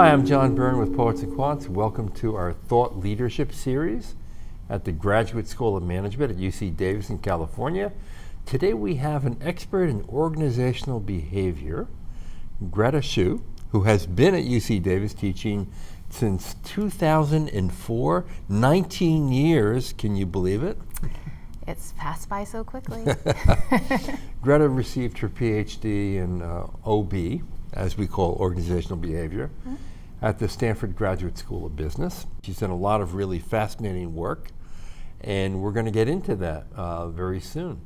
Hi, I'm John Byrne with Poets and Quants. Welcome to our Thought Leadership Series at the Graduate School of Management at UC Davis in California. Today we have an expert in organizational behavior, Greta, who has been at UC Davis teaching since 2004, 19 years, can you believe it? It's passed by so quickly. Greta received her PhD in OB, as we call organizational behavior, at the Stanford Graduate School of Business. She's done a lot of really fascinating work, and we're going to get into that very soon.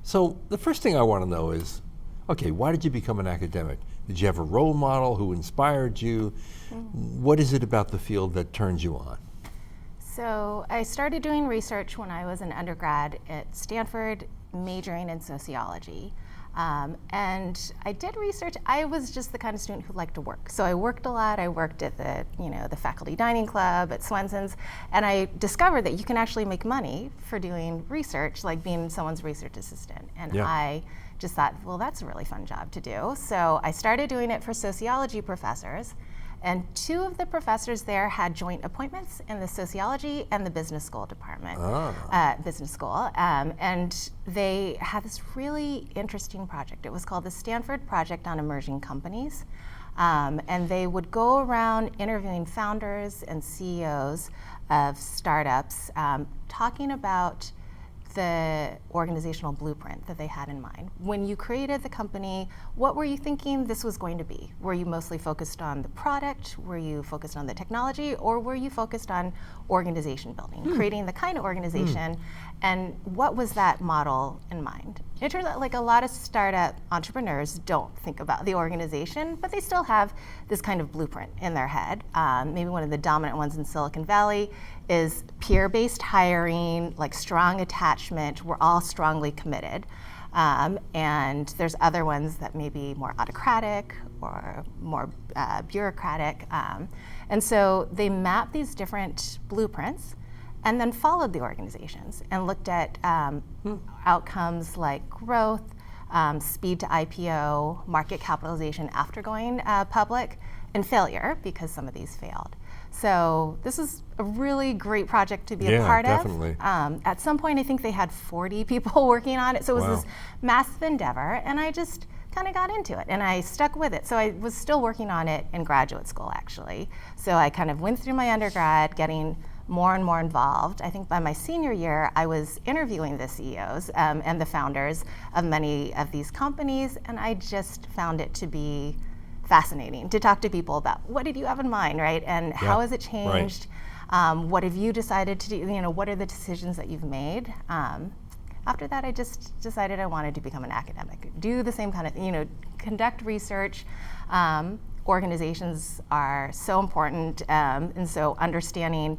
So the first thing I want to know is, okay, why did you become an academic? Did you have a role model who inspired you? What is it about the field that turns you on? So I started doing research when I was an undergrad at Stanford, majoring in sociology. And I did research. I was just the kind of student who liked to work. So I worked a lot. I worked at the faculty dining club at Swenson's, and I discovered that you can actually make money for doing research, like being someone's research assistant. And I just thought, well, that's a really fun job to do. So I started doing it for sociology professors. And two of the professors there had joint appointments in the sociology and the business school department, business school. And they had this really interesting project. It was called the Stanford Project on Emerging Companies. And they would go around interviewing founders and CEOs of startups, talking about the organizational blueprint that they had in mind. When you created the company, what were you thinking this was going to be? Were you mostly focused on the product? Were you focused on the technology? Or were you focused on organization building, creating the kind of organization? And what was that model in mind? It turns out like a lot of startup entrepreneurs don't think about the organization, but they still have this kind of blueprint in their head. Maybe one of the dominant ones in Silicon Valley is peer-based hiring, like strong attachment. We're all strongly committed. And there's other ones that may be more autocratic or more bureaucratic. And so they map these different blueprints and then followed the organizations and looked at outcomes like growth, speed to IPO, market capitalization after going public, and failure, because some of these failed. So this is a really great project to be a part of. Definitely. At some point, I think they had 40 people working on it. So it was this massive endeavor, and I just kind of got into it, and I stuck with it. So I was still working on it in graduate school, actually. So I kind of went through my undergrad, getting more and more involved. I think by my senior year, I was interviewing the CEOs and the founders of many of these companies, and I just found it to be fascinating to talk to people about what did you have in mind, right? And how has it changed? What have you decided to do? What are the decisions that you've made? After that, I just decided I wanted to become an academic, do the same kind of, conduct research. Organizations are so important, and so understanding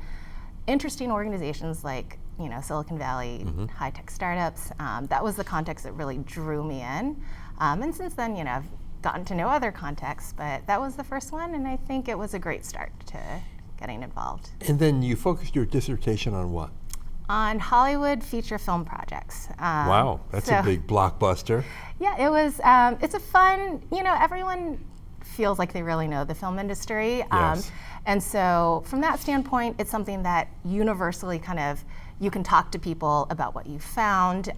interesting organizations like Silicon Valley, high-tech startups, that was the context that really drew me in. And since then, I've gotten to know other contexts, but that was the first one, and I think it was a great start to getting involved. And then you focused your dissertation on what? On Hollywood feature film projects. Wow, that's a big blockbuster. Yeah, it was. It's a fun. Everyone feels like they really know the film industry, Yes. And so from that standpoint, it's something that universally you can talk to people about what you found.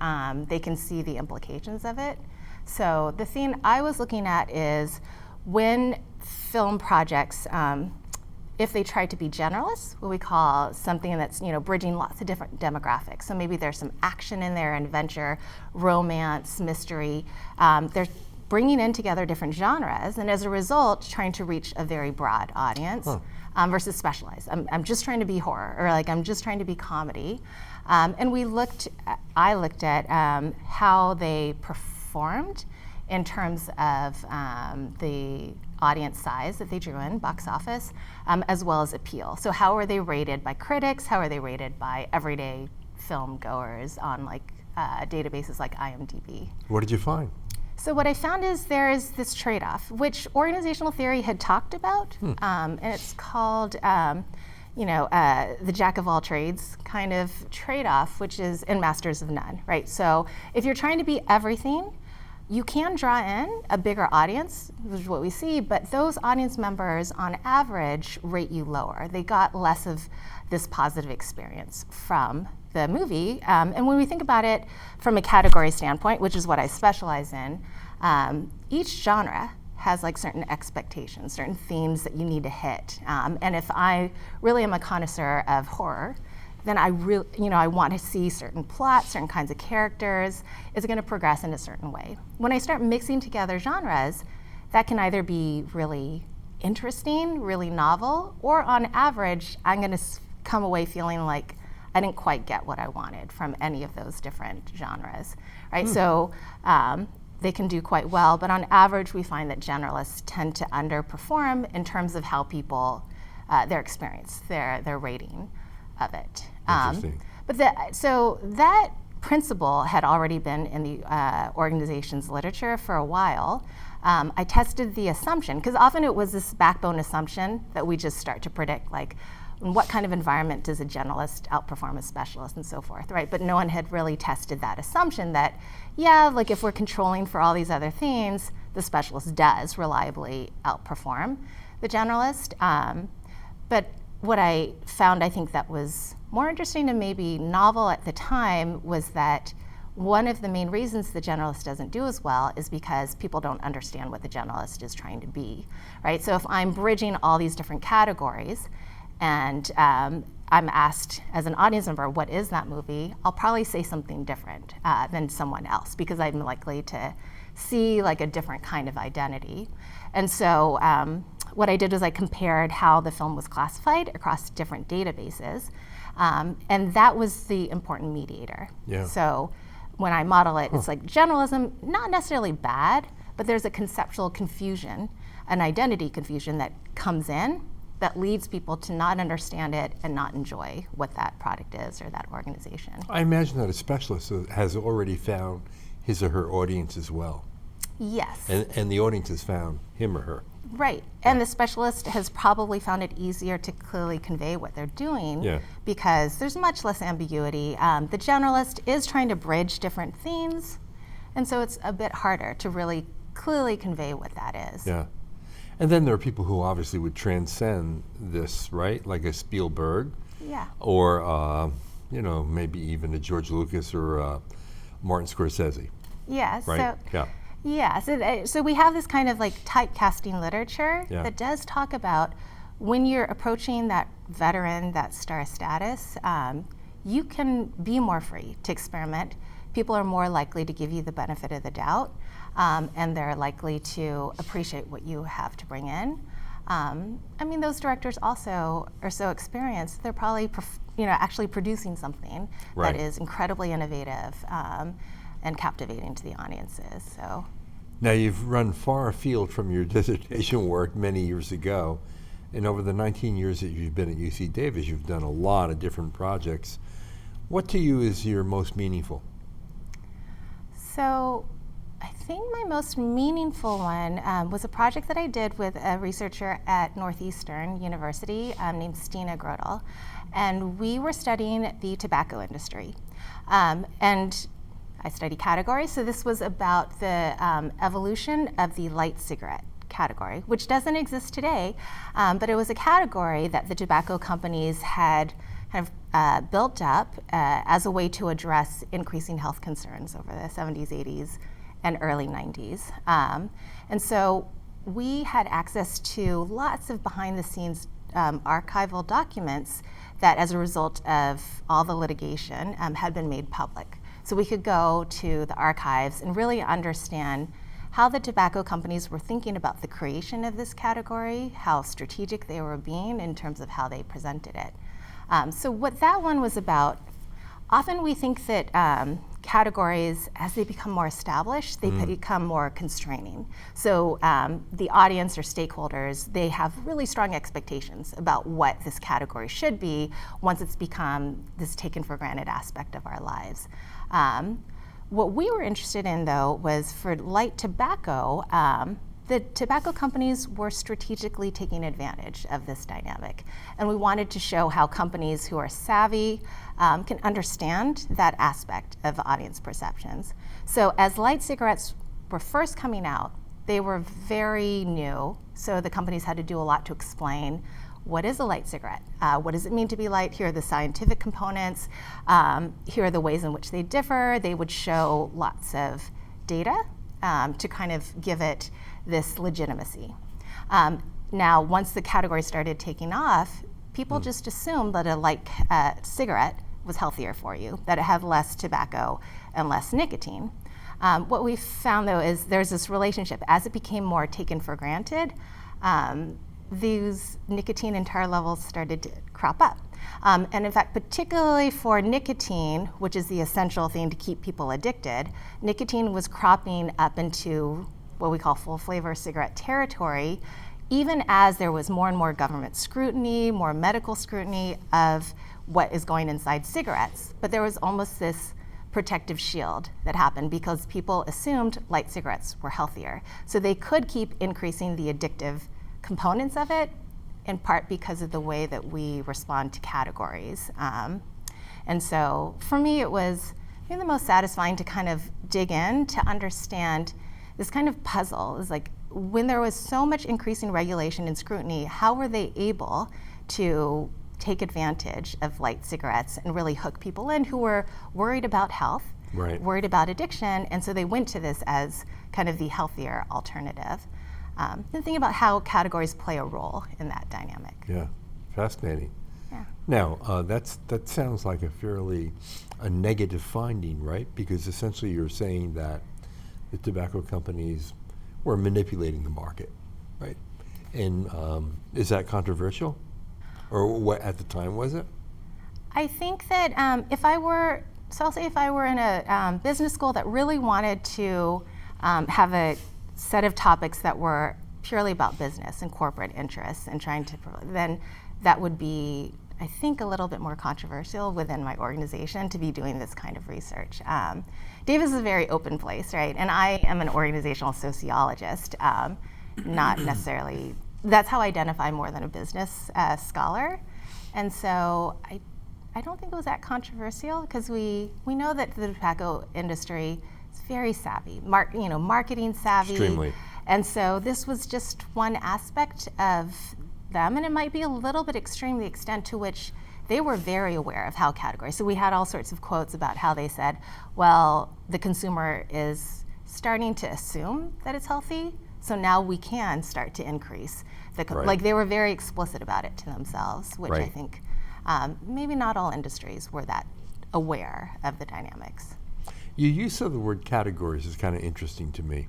They can see the implications of it. So the thing I was looking at is when film projects, if they try to be generalists, what we call something that's bridging lots of different demographics. So maybe there's some action in there, adventure, romance, mystery. They're bringing in together different genres, and as a result, trying to reach a very broad audience versus specialized. I'm just trying to be horror, or I'm just trying to be comedy. And I looked at how they performed in terms of the audience size that they drew in, box office, as well as appeal. So how are they rated by critics? How are they rated by everyday film goers on databases like IMDb? What did you find? So what I found is there is this trade-off, which organizational theory had talked about, and it's called the jack of all trades kind of trade-off, which is in masters of none, right? So if you're trying to be everything, you can draw in a bigger audience, which is what we see, but those audience members on average rate you lower. They got less of this positive experience from the movie. And when we think about it from a category standpoint, which is what I specialize in, each genre has like certain expectations, certain themes that you need to hit. And if I really am a connoisseur of horror, then I really, I want to see certain plots, certain kinds of characters. Is it going to progress in a certain way? When I start mixing together genres, that can either be really interesting, really novel, or on average, I'm going to come away feeling like I didn't quite get what I wanted from any of those different genres, right? So they can do quite well, but on average, we find that generalists tend to underperform in terms of how people, their experience, their rating of it. Interesting. So that principle had already been in the organization's literature for a while. I tested the assumption, because often it was this backbone assumption that we just start to predict, like, in what kind of environment does a generalist outperform a specialist and so forth, right? But no one had really tested that assumption that, yeah, like if we're controlling for all these other things, the specialist does reliably outperform the generalist. But what I found, I think that was more interesting and maybe novel at the time was that one of the main reasons the generalist doesn't do as well is because people don't understand what the generalist is trying to be, right? So if I'm bridging all these different categories and I'm asked as an audience member, what is that movie? I'll probably say something different than someone else because I'm likely to see like a different kind of identity. And so what I did was I compared how the film was classified across different databases. And that was the important mediator. Yeah. So when I model it, it's like generalism, not necessarily bad, but there's a conceptual confusion, an identity confusion that comes in that leads people to not understand it and not enjoy what that product is or that organization. I imagine that a specialist has already found his or her audience as well. Yes. And the audience has found him or her. Right. And the specialist has probably found it easier to clearly convey what they're doing because there's much less ambiguity. The generalist is trying to bridge different themes, and so it's a bit harder to really clearly convey what that is. Yeah. And then there are people who obviously would transcend this, right? Like a Spielberg. Yeah. Or, maybe even a George Lucas or Martin Scorsese. Yeah. Right? Yeah, so we have this kind of like typecasting literature that does talk about when you're approaching that veteran, that star status, you can be more free to experiment. People are more likely to give you the benefit of the doubt, and they're likely to appreciate what you have to bring in. Those directors also are so experienced, they're probably actually producing something that is incredibly innovative and captivating to the audiences. So. Now, you've run far afield from your dissertation work many years ago, and over the 19 years that you've been at UC Davis, you've done a lot of different projects. What to you is your most meaningful? So, I think my most meaningful one was a project that I did with a researcher at Northeastern University named Stina Grotel, and we were studying the tobacco industry. And I study categories, so this was about the evolution of the light cigarette category, which doesn't exist today, but it was a category that the tobacco companies had kind of built up as a way to address increasing health concerns over the 70s, 80s, and early 90s. And so we had access to lots of behind-the-scenes archival documents that, as a result of all the litigation, had been made public. So we could go to the archives and really understand how the tobacco companies were thinking about the creation of this category, how strategic they were being in terms of how they presented it. So what that one was about, often we think that categories, as they become more established, they become more constraining. So the audience or stakeholders, they have really strong expectations about what this category should be once it's become this taken for granted aspect of our lives. What we were interested in, though, was for light tobacco, the tobacco companies were strategically taking advantage of this dynamic. And we wanted to show how companies who are savvy can understand that aspect of audience perceptions. So as light cigarettes were first coming out, they were very new, so the companies had to do a lot to explain what is a light cigarette, what does it mean to be light, here are the scientific components, here are the ways in which they differ. They would show lots of data to kind of give it this legitimacy. Now, once the category started taking off, people just assumed that a light cigarette was healthier for you, that it had less tobacco and less nicotine. What we found, though, is there's this relationship. As it became more taken for granted, these nicotine and tar levels started to crop up. And in fact, particularly for nicotine, which is the essential thing to keep people addicted, nicotine was cropping up into what we call full flavor cigarette territory, even as there was more and more government scrutiny, more medical scrutiny of what is going inside cigarettes. But there was almost this protective shield that happened because people assumed light cigarettes were healthier. So they could keep increasing the addictive components of it, in part because of the way that we respond to categories. And so for me, it was the most satisfying to kind of dig in to understand this kind of puzzle. Is like, when there was so much increasing regulation and scrutiny, how were they able to take advantage of light cigarettes and really hook people in who were worried about health, right, worried about addiction, and so they went to this as kind of the healthier alternative. And think about how categories play a role in that dynamic. Yeah, fascinating. Yeah. Now, that sounds like a negative finding, right? Because essentially you're saying that the tobacco companies were manipulating the market, right? And is that controversial? Or what at the time was it? I think that I'll say if I were in a business school that really wanted to have a set of topics that were purely about business and corporate interests and trying to, then that would be, I think, a little bit more controversial within my organization to be doing this kind of research. Davis is a very open place, right? And I am an organizational sociologist, not necessarily, that's how I identify more than a business scholar. And so I don't think it was that controversial because we know that the tobacco industry is very savvy, marketing savvy. Extremely. And so this was just one aspect of them, and it might be a little bit extreme, the extent to which they were very aware of how categories. So we had all sorts of quotes about how they said, well, the consumer is starting to assume that it's healthy, so now we can start to increase. Right. Like they were very explicit about it to themselves, which right. I think maybe not all industries were that aware of the dynamics. Your use of the word categories is kind of interesting to me.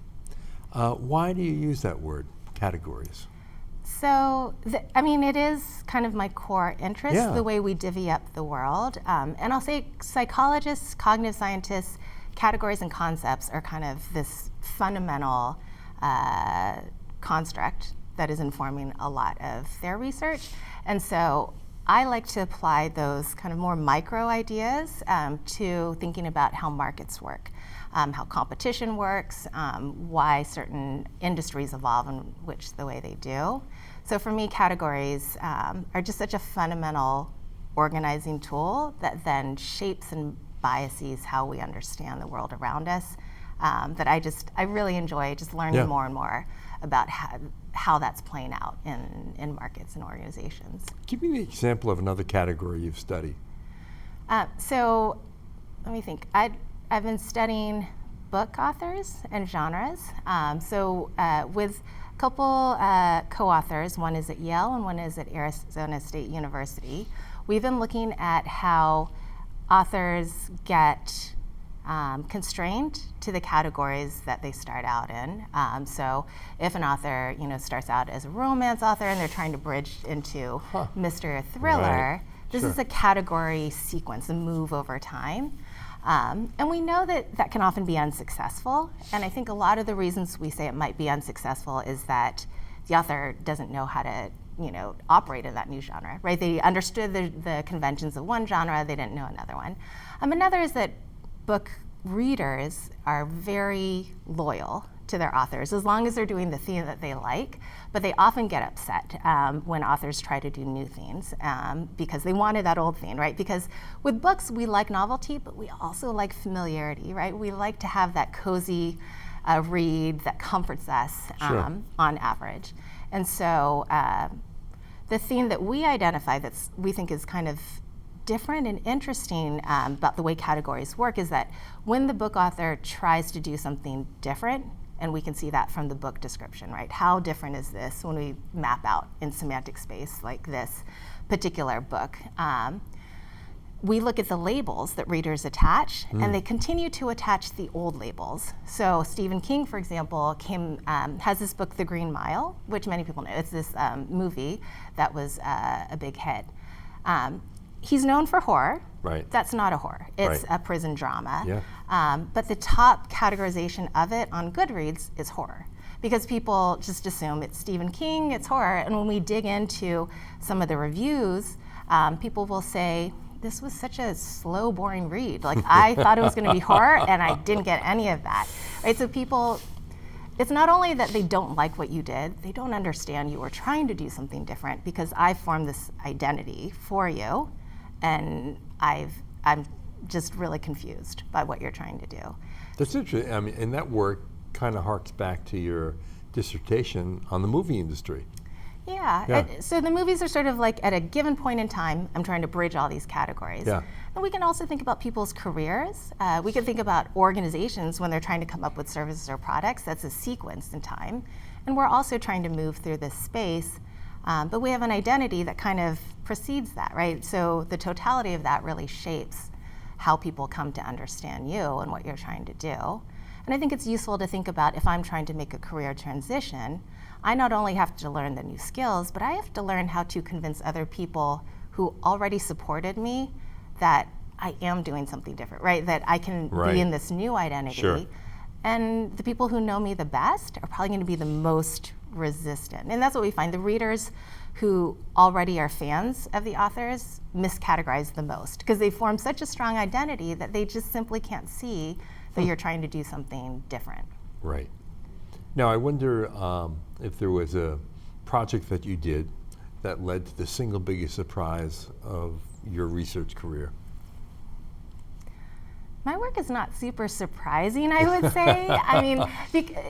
Why do you use that word, categories? So, it is kind of my core interest, Yeah. the way we divvy up the world. And I'll say psychologists, cognitive scientists, categories and concepts are kind of this fundamental construct that is informing a lot of their research. And so I like to apply those kind of more micro ideas to thinking about how markets work, how competition works, why certain industries evolve in which the way they do. So for me, categories are just such a fundamental organizing tool that then shapes and biases how we understand the world around us, that I really enjoy just learning Yeah. more and more about how that's playing out in markets and organizations. Give me the example of another category you've studied. So let me think. I've been studying book authors and genres. With a couple co-authors, one is at Yale and one is at Arizona State University, we've been looking at how authors get constrained to the categories that they start out in. So if an author starts out as a romance author and they're trying to bridge into mystery or thriller, Right. this Sure. is a category sequence, a move over time. And we know that can often be unsuccessful. And I think a lot of the reasons we say it might be unsuccessful is that the author doesn't know how to operate in that new genre, right? They understood the conventions of one genre, they didn't know another one. Another is that book readers are very loyal to their authors as long as they're doing the theme that they like, but they often get upset when authors try to do new themes because they wanted that old theme, right? Because with books, we like novelty, but we also like familiarity, right? We like to have that cozy read that comforts us Sure. on average. And so the theme that we identify we think is kind of different and interesting about the way categories work is that when the book author tries to do something different, and we can see that from the book description, right? How different is this when we map out in semantic space like this particular book? We look at the labels that readers attach, and they continue to attach the old labels. So Stephen King, for example, has this book, The Green Mile, which many people know. It's this movie that was a big hit. He's known for horror. Right. That's not a horror. It's Right. a prison drama. Yeah. But the top categorization of it on Goodreads is horror, because people just assume it's Stephen King, it's horror. And when we dig into some of the reviews, people will say, this was such a slow, boring read. Like, I thought it was going to be horror, and I didn't get any of that. Right? So people, it's not only that they don't like what you did, they don't understand you were trying to do something different, because I formed this identity for you, and I'm just really confused by what you're trying to do. That's interesting. I mean, and that work kind of harks back to your dissertation on the movie industry. Yeah. So the movies are sort of like at a given point in time, I'm trying to bridge all these categories. Yeah. And we can also think about people's careers. We can think about organizations when they're trying to come up with services or products. That's a sequence in time. And we're also trying to move through this space. But we have an identity that kind of precedes that, right? So the totality of that really shapes how people come to understand you and what you're trying to do. And I think it's useful to think about, if I'm trying to make a career transition, I not only have to learn the new skills, but I have to learn how to convince other people who already supported me that I am doing something different, right? That I can be in this new identity. Sure. And the people who know me the best are probably going to be the most resistant. And that's what we find. The readers who already are fans of the authors miscategorize the most, because they form such a strong identity that they just simply can't see that you're trying to do something different. Right. Now, I wonder if there was a project that you did that led to the single biggest surprise of your research career. My work is not super surprising, I would say. I mean,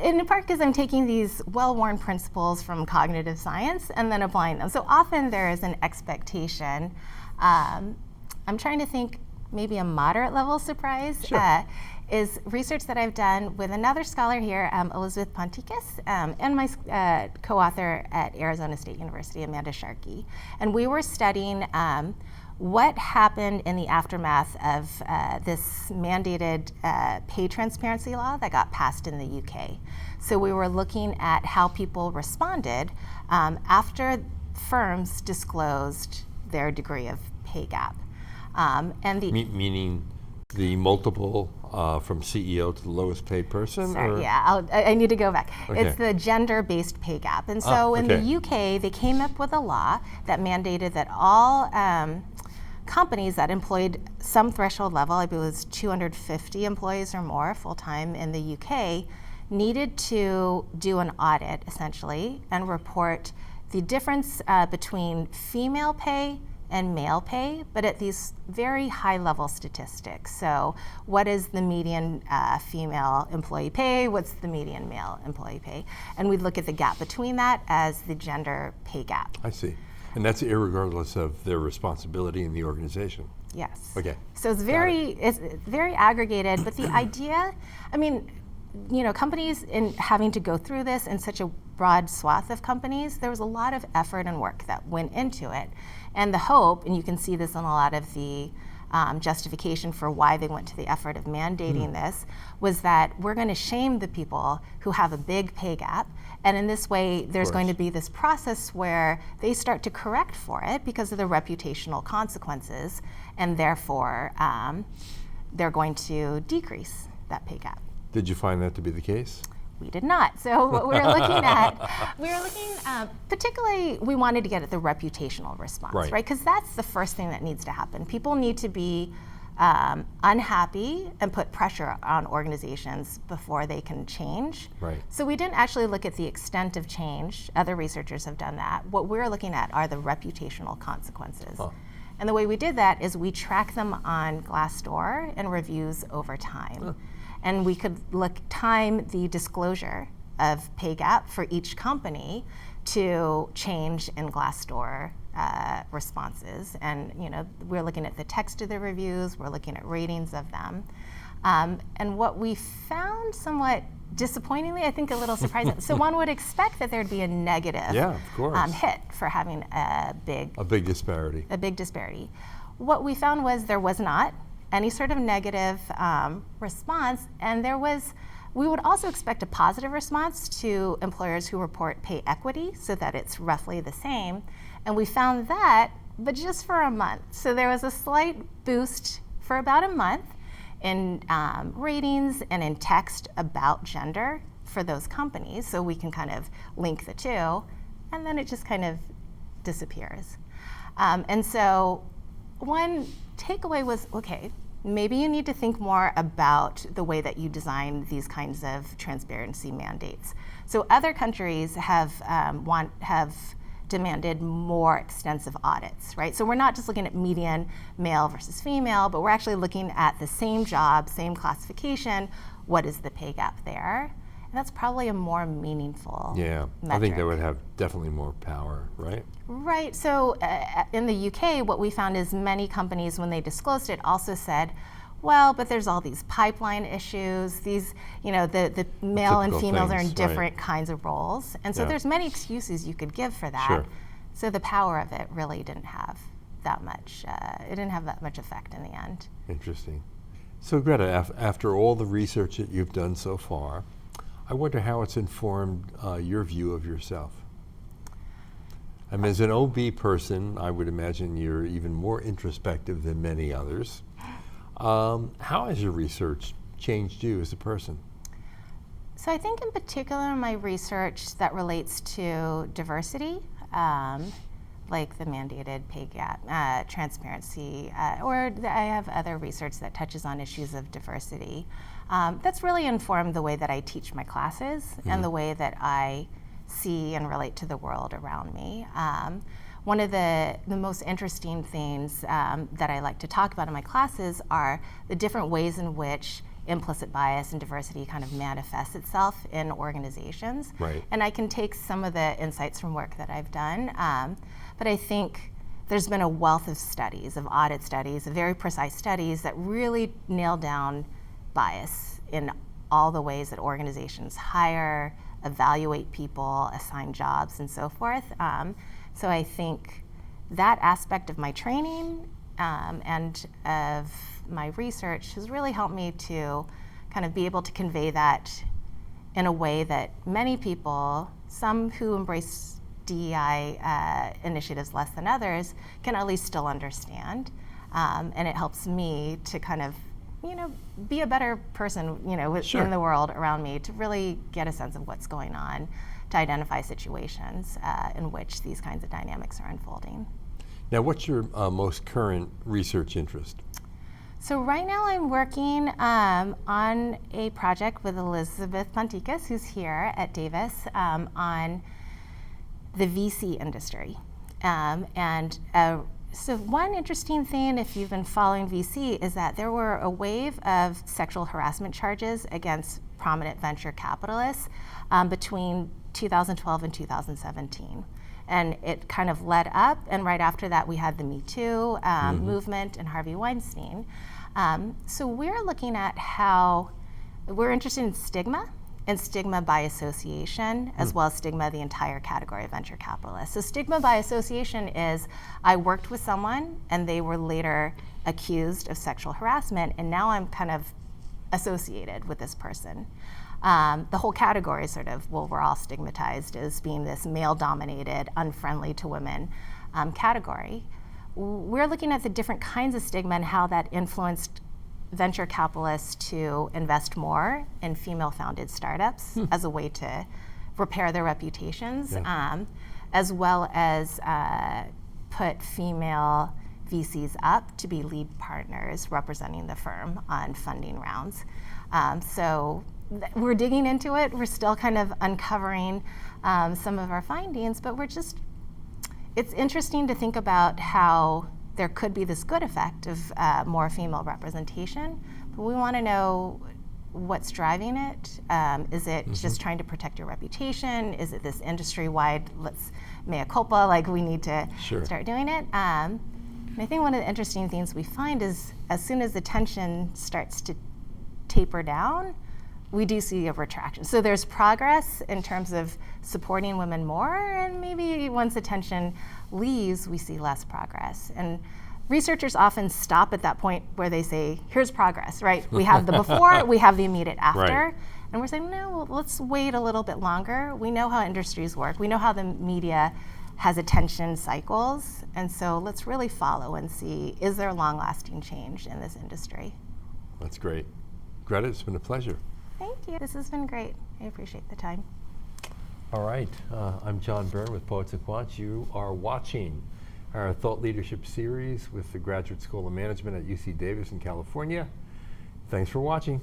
in part because I'm taking these well-worn principles from cognitive science and then applying them. So often there is an expectation. I'm trying to think, maybe a moderate level surprise. Sure. Is research that I've done with another scholar here, Elizabeth Ponticus, and my co-author at Arizona State University, Amanda Sharkey. And we were studying what happened in the aftermath of this mandated pay transparency law that got passed in the UK. So we were looking at how people responded after firms disclosed their degree of pay gap. And the Meaning the multiple from CEO to the lowest paid person? Sorry, or? yeah, I need to go back. Okay. It's the gender-based pay gap. And so in the UK, they came up with a law that mandated that all companies that employed some threshold level, I believe it was 250 employees or more full-time in the UK, needed to do an audit, essentially, and report the difference between female pay and male pay, but at these very high-level statistics. So what is the median female employee pay? What's the median male employee pay? And we'd look at the gap between that as the gender pay gap. I see. And that's irregardless of their responsibility in the organization. Yes. Okay. So it's very aggregated, but the idea, I mean, you know, companies in having to go through this in such a broad swath of companies, there was a lot of effort and work that went into it. And the hope, and you can see this in a lot of the justification for why they went to the effort of mandating this, was that we're going to shame the people who have a big pay gap. And in this way, there's going to be this process where they start to correct for it because of the reputational consequences, and therefore they're going to decrease that pay gap. Did you find that to be the case? We did not. So what we were looking at, particularly, we wanted to get at the reputational response, right? Because that's the first thing that needs to happen. People need to be unhappy and put pressure on organizations before they can change. Right. So we didn't actually look at the extent of change. Other researchers have done that. What we're looking at are the reputational consequences. And the way we did that is we track them on Glassdoor and reviews over time. and we could time the disclosure of pay gap for each company to change in Glassdoor responses. And we're looking at the text of the reviews, we're looking at ratings of them. And what we found somewhat disappointingly, I think a little surprising, so one would expect that there'd be a negative of course. hit for having a big disparity. What we found was there was not any sort of negative response, and we would also expect a positive response to employers who report pay equity so that it's roughly the same. And we found that, but just for a month. So there was a slight boost for about a month in ratings and in text about gender for those companies. So we can kind of link the two, and then it just kind of disappears. And so one takeaway was, okay, maybe you need to think more about the way that you design these kinds of transparency mandates. So other countries have demanded more extensive audits, right? So we're not just looking at median male versus female, but we're actually looking at the same job, same classification. What is the pay gap there? And that's probably a more meaningful metric. I think that would have definitely more power, right? Right. So in the UK, what we found is many companies, when they disclosed it, also said, well, but there's all these pipeline issues. These, the male and females are in different kinds of roles. And so there's many excuses you could give for that. Sure. So the power of it really didn't have that much, it didn't have that much effect in the end. Interesting. So Greta, after all the research that you've done so far, I wonder how it's informed your view of yourself. I mean, as an OB person, I would imagine you're even more introspective than many others. How has your research changed you as a person? So I think in particular my research that relates to diversity, like the mandated pay gap, transparency, or I have other research that touches on issues of diversity. That's really informed the way that I teach my classes and the way that I see and relate to the world around me. One of the most interesting things that I like to talk about in my classes are the different ways in which implicit bias and diversity kind of manifests itself in organizations. Right. And I can take some of the insights from work that I've done, but I think there's been a wealth of studies, of audit studies, of very precise studies that really nail down bias in all the ways that organizations hire, evaluate people, assign jobs, and so forth. So I think that aspect of my training and of my research has really helped me to kind of be able to convey that in a way that many people, some who embrace DEI initiatives less than others, can at least still understand. And it helps me to kind of be a better person, in the world around me, to really get a sense of what's going on, to identify situations in which these kinds of dynamics are unfolding. Now, what's your most current research interest? So right now I'm working on a project with Elizabeth Ponticus, who's here at Davis, on the VC industry. So one interesting thing, if you've been following VC, is that there were a wave of sexual harassment charges against prominent venture capitalists between 2012 and 2017. And it kind of led up, and right after that we had the Me Too movement and Harvey Weinstein. So we're looking at how we're interested in stigma, and stigma by association, as well as stigma, the entire category of venture capitalists. So stigma by association is, I worked with someone and they were later accused of sexual harassment, and now I'm kind of associated with this person. The whole category is sort of, well, we're all stigmatized as being this male-dominated, unfriendly to women category. We're looking at the different kinds of stigma and how that influenced venture capitalists to invest more in female-founded startups as a way to repair their reputations, as well as put female VCs up to be lead partners representing the firm on funding rounds. So we're digging into it. We're still kind of uncovering some of our findings, but it's interesting to think about how there could be this good effect of more female representation, but we want to know what's driving it. Is it just trying to protect your reputation? Is it this industry-wide, let's mea culpa, like we need to start doing it? And I think one of the interesting things we find is as soon as the tension starts to taper down, we do see a retraction. So there's progress in terms of supporting women more, and maybe once the tension leaves, we see less progress. And researchers often stop at that point where they say, here's progress, right? We have the before, we have the immediate after. Right. And we're saying, no, well, let's wait a little bit longer. We know how industries work. We know how the media has attention cycles. And so let's really follow and see, is there long-lasting change in this industry? That's great. Greta, it's been a pleasure. Thank you. This has been great. I appreciate the time. All right. I'm John Byrne with Poets and Quants. You are watching our Thought Leadership series with the Graduate School of Management at UC Davis in California. Thanks for watching.